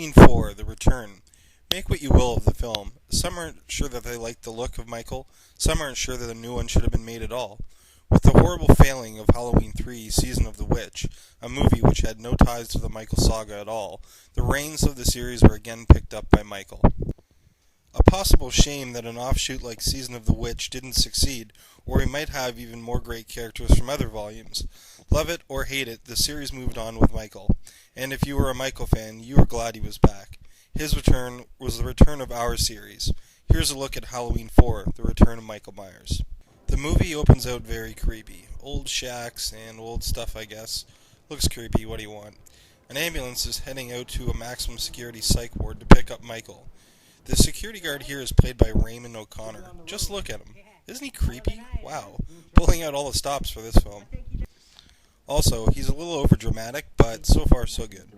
Halloween 4, The Return. Make what you will of the film. Some aren't sure that they like the look of Michael, some aren't sure that a new one should have been made at all. With the horrible failing of Halloween 3, Season of the Witch, a movie which had no ties to the Michael saga at all, the reins of the series were again picked up by Michael. A possible shame that an offshoot like Season of the Witch didn't succeed, or we might have even more great characters from other volumes. Love it or hate it, the series moved on with Michael. And if you were a Michael fan, you were glad he was back. His return was the return of our series. Here's a look at Halloween 4, The Return of Michael Myers. The movie opens out very creepy. Old shacks and old stuff, I guess. Looks creepy, what do you want? An ambulance is heading out to a maximum security psych ward to pick up Michael. The security guard here is played by Raymond O'Connor. Just look at him. Isn't he creepy? Wow. Pulling out all the stops for this film. Also, he's a little overdramatic, but so far so good.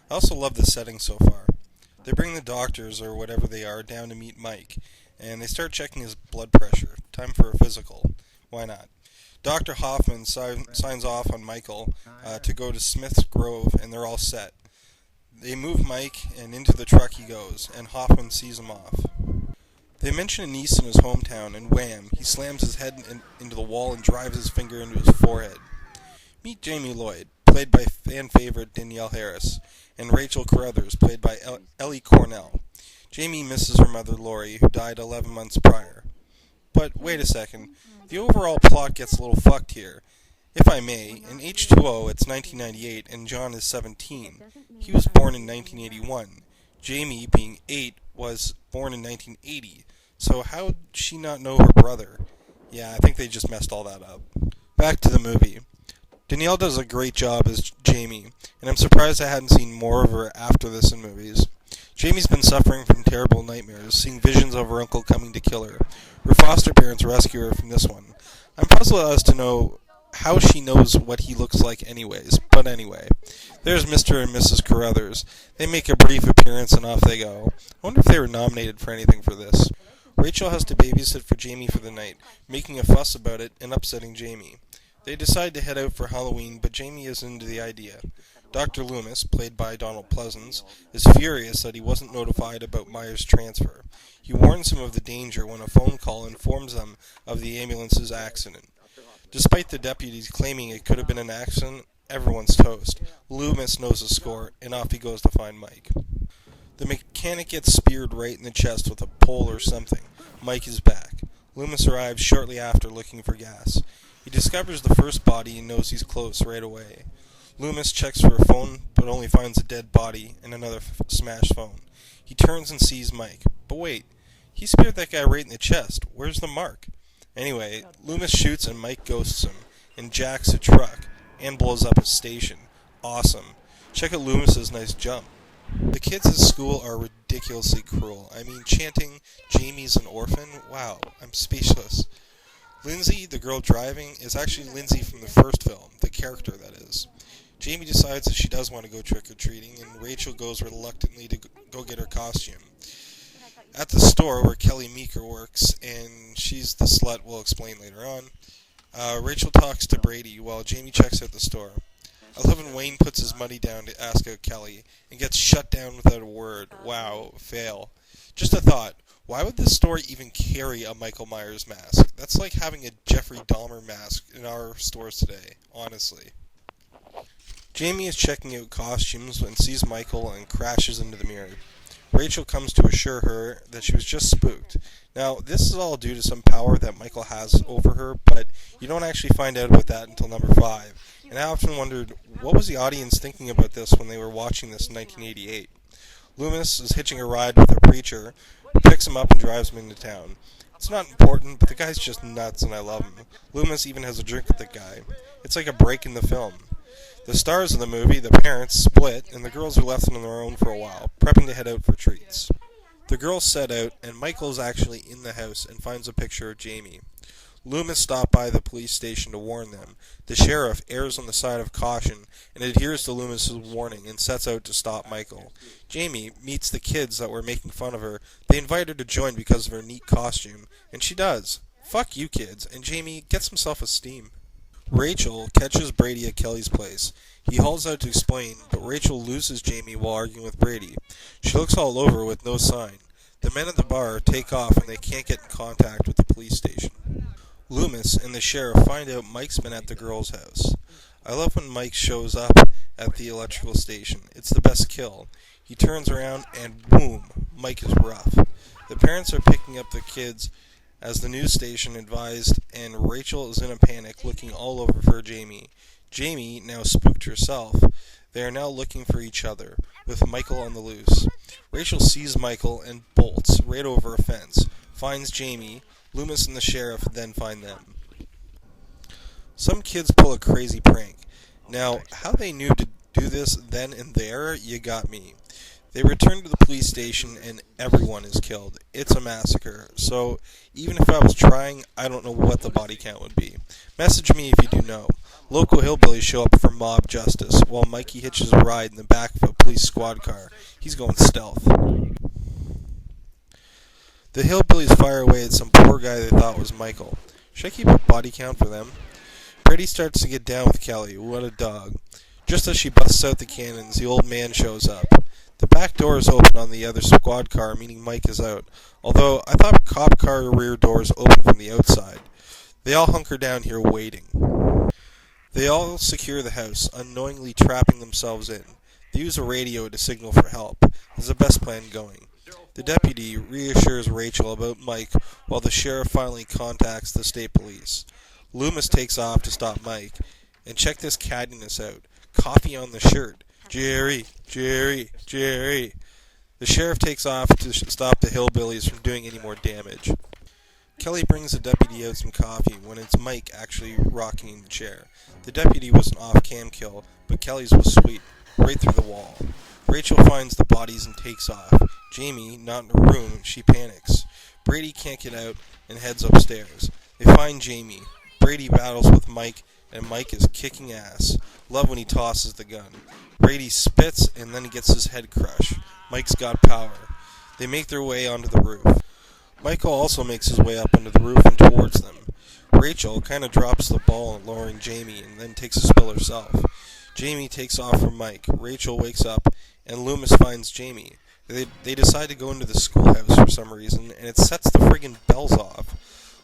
I also love the setting so far. They bring the doctors, or whatever they are, down to meet Mike, and they start checking his blood pressure. Time for a physical. Why not? Dr. Hoffman signs off on Michael to go to Smith's Grove, and they're all set. They move Mike, and into the truck he goes, and Hoffman sees him off. They mention a niece in his hometown, and wham, he slams his head into the wall and drives his finger into his forehead. Meet Jamie Lloyd, played by fan favorite Danielle Harris, and Rachel Carruthers, played by Ellie Cornell. Jamie misses her mother Lori, who died 11 months prior. But wait a second, the overall plot gets a little fucked here. If I may, in H2O it's 1998 and John is 17. He was born in 1981. Jamie, being 8, was born in 1980. So how'd she not know her brother? Yeah, I think they just messed all that up. Back to the movie. Danielle does a great job as Jamie, and I'm surprised I hadn't seen more of her after this in movies. Jamie's been suffering from terrible nightmares, seeing visions of her uncle coming to kill her. Her foster parents rescue her from this one. I'm puzzled as to know how she knows what he looks like anyways, but anyway. There's Mr. and Mrs. Carruthers. They make a brief appearance and off they go. I wonder if they were nominated for anything for this. Rachel has to babysit for Jamie for the night, making a fuss about it and upsetting Jamie. They decide to head out for Halloween, but Jamie is into the idea. Dr. Loomis, played by Donald Pleasance, is furious that he wasn't notified about Myers' transfer. He warns him of the danger when a phone call informs them of the ambulance's accident. Despite the deputies claiming it could have been an accident, everyone's toast. Loomis knows the score, and off he goes to find Mike. The mechanic gets speared right in the chest with a pole or something. Mike is back. Loomis arrives shortly after looking for gas. He discovers the first body and knows he's close right away. Loomis checks for a phone, but only finds a dead body and another smashed phone. He turns and sees Mike. But wait, he speared that guy right in the chest. Where's the mark? Anyway, Loomis shoots and Mike ghosts him, and jacks a truck, and blows up his station. Awesome. Check out Loomis's nice jump. The kids at school are ridiculously cruel. I mean, chanting, Jamie's an orphan? Wow, I'm speechless. Lindsay, the girl driving, is actually Lindsay from the first film, the character that is. Jamie decides that she does want to go trick-or-treating, and Rachel goes reluctantly to go get her costume. At the store where Kelly Meeker works, and she's the slut we'll explain later on, Rachel talks to Brady while Jamie checks out the store. I love when Wayne puts his money down to ask out Kelly, and gets shut down without a word. Wow, fail. Just a thought. Why would this store even carry a Michael Myers mask? That's like having a Jeffrey Dahmer mask in our stores today, honestly. Jamie is checking out costumes when sees Michael and crashes into the mirror. Rachel comes to assure her that she was just spooked. Now, this is all due to some power that Michael has over her, but you don't actually find out about that until number 5. And I often wondered, what was the audience thinking about this when they were watching this in 1988? Loomis is hitching a ride with a preacher who picks him up and drives him into town. It's not important, but the guy's just nuts and I love him. Loomis even has a drink with the guy. It's like a break in the film. The stars of the movie, the parents, split, and the girls are left on their own for a while, prepping to head out for treats. The girls set out, and Michael is actually in the house and finds a picture of Jamie. Loomis stopped by the police station to warn them. The sheriff errs on the side of caution and adheres to Loomis's warning and sets out to stop Michael. Jamie meets the kids that were making fun of her. They invite her to join because of her neat costume, and she does. Fuck you kids, and Jamie gets himself a steam. Rachel catches Brady at Kelly's place. He hauls out to explain, but Rachel loses Jamie while arguing with Brady. She looks all over with no sign. The men at the bar take off and they can't get in contact with the police station. Loomis and the sheriff find out Mike's been at the girl's house. I love when Mike shows up at the electrical station. It's the best kill. He turns around and boom, Mike is rough. The parents are picking up the kids as the news station advised, and Rachel is in a panic looking all over for Jamie. Jamie, now spooked herself, they are now looking for each other, with Michael on the loose. Rachel sees Michael and bolts right over a fence, finds Jamie. Loomis and the sheriff then find them. Some kids pull a crazy prank. Now, how they knew to do this then and there, you got me. They return to the police station and everyone is killed. It's a massacre. So, even if I was trying, I don't know what the body count would be. Message me if you do know. Local hillbillies show up for mob justice, while Mikey hitches a ride in the back of a police squad car. He's going stealth. The hillbillies fire away at some poor guy they thought was Michael. Should I keep a body count for them? Brady starts to get down with Kelly. What a dog. Just as she busts out the cannons, the old man shows up. The back door is open on the other squad car, meaning Mike is out. Although, I thought cop car rear doors open from the outside. They all hunker down here waiting. They all secure the house, unknowingly trapping themselves in. They use a radio to signal for help. It's the best plan going. The deputy reassures Rachel about Mike, while the sheriff finally contacts the state police. Loomis takes off to stop Mike. And check this cattiness out. Coffee on the shirt. Jerry, Jerry, Jerry. The sheriff takes off to stop the hillbillies from doing any more damage. Kelly brings the deputy out some coffee when it's Mike actually rocking in the chair. The deputy was an off-cam kill, but Kelly's was sweet, right through the wall. Rachel finds the bodies and takes off. Jamie, not in her room, she panics. Brady can't get out and heads upstairs. They find Jamie. Brady battles with Mike, and Mike is kicking ass. Love when he tosses the gun. Brady spits, and then he gets his head crushed. Mike's got power. They make their way onto the roof. Michael also makes his way up onto the roof and towards them. Rachel kind of drops the ball at lowering Jamie, and then takes a spill herself. Jamie takes off from Mike. Rachel wakes up, and Loomis finds Jamie. They decide to go into the schoolhouse for some reason, and it sets the friggin' bells off.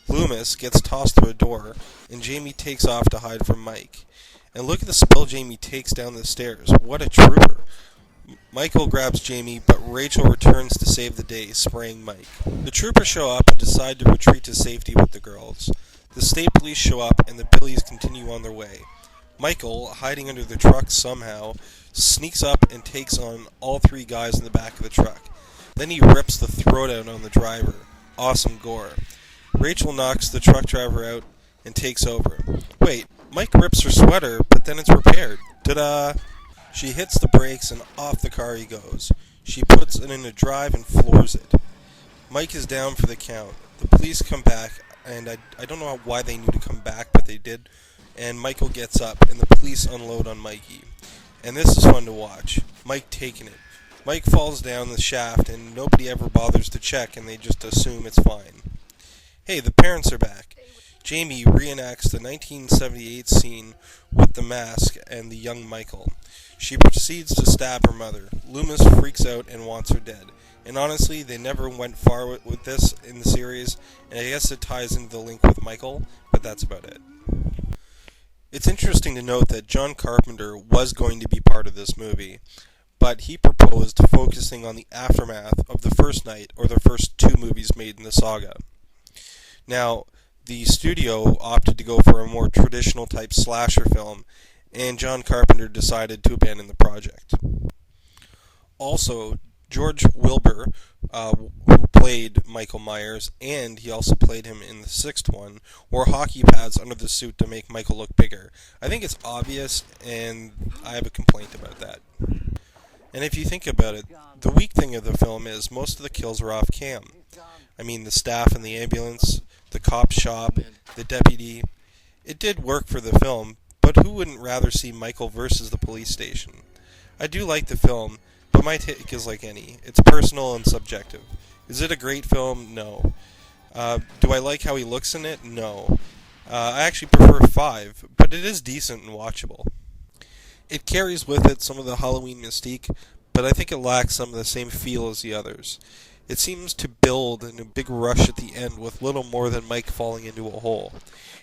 Loomis gets tossed through a door, and Jamie takes off to hide from Mike. And look at the spill Jamie takes down the stairs. What a trooper. Michael grabs Jamie, but Rachel returns to save the day, spraying Mike. The troopers show up and decide to retreat to safety with the girls. The state police show up, and the Billies continue on their way. Michael, hiding under the truck somehow, sneaks up and takes on all three guys in the back of the truck. Then he rips the throat out on the driver. Awesome gore. Rachel knocks the truck driver out and takes over. Wait, Mike rips her sweater, but then it's repaired. Ta-da! She hits the brakes and off the car he goes. She puts it in a drive and floors it. Mike is down for the count. The police come back, and I don't know why they knew to come back, but they did. And Michael gets up, and the police unload on Mikey. And this is fun to watch. Mike taking it. Mike falls down the shaft, and nobody ever bothers to check, and they just assume it's fine. Hey, the parents are back. Jamie reenacts the 1978 scene with the mask and the young Michael. She proceeds to stab her mother. Loomis freaks out and wants her dead. And honestly, they never went far with this in the series, and I guess it ties into the link with Michael, but that's about it. It's interesting to note that John Carpenter was going to be part of this movie, but he proposed focusing on the aftermath of the first night, or the first two movies made in the saga. Now, the studio opted to go for a more traditional type slasher film, and John Carpenter decided to abandon the project. Also, George Wilbur, who played Michael Myers, and he also played him in the sixth one, wore hockey pads under the suit to make Michael look bigger. I think it's obvious, and I have a complaint about that. And if you think about it, the weak thing of the film is most of the kills are off cam. I mean, the staff in the ambulance, the cop shop, the deputy. It did work for the film, but who wouldn't rather see Michael versus the police station? I do like the film, but my take is like any. It's personal and subjective. Is it a great film? No. Do I like how he looks in it? No. I actually prefer 5, but it is decent and watchable. It carries with it some of the Halloween mystique, but I think it lacks some of the same feel as the others. It seems to build in a big rush at the end with little more than Mike falling into a hole.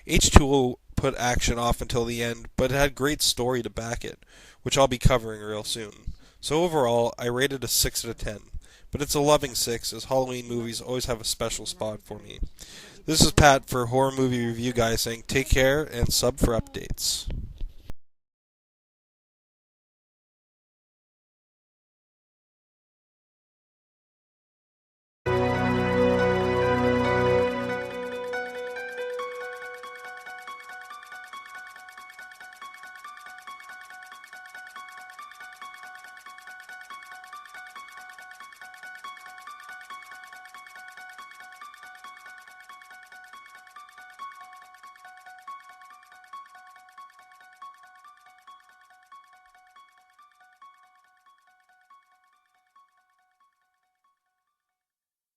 H2O put action off until the end, but it had great story to back it, which I'll be covering real soon. So overall, I rated a 6 out of 10, but it's a loving 6 as Halloween movies always have a special spot for me. This is Pat for Horror Movie Review Guy saying take care and sub for updates.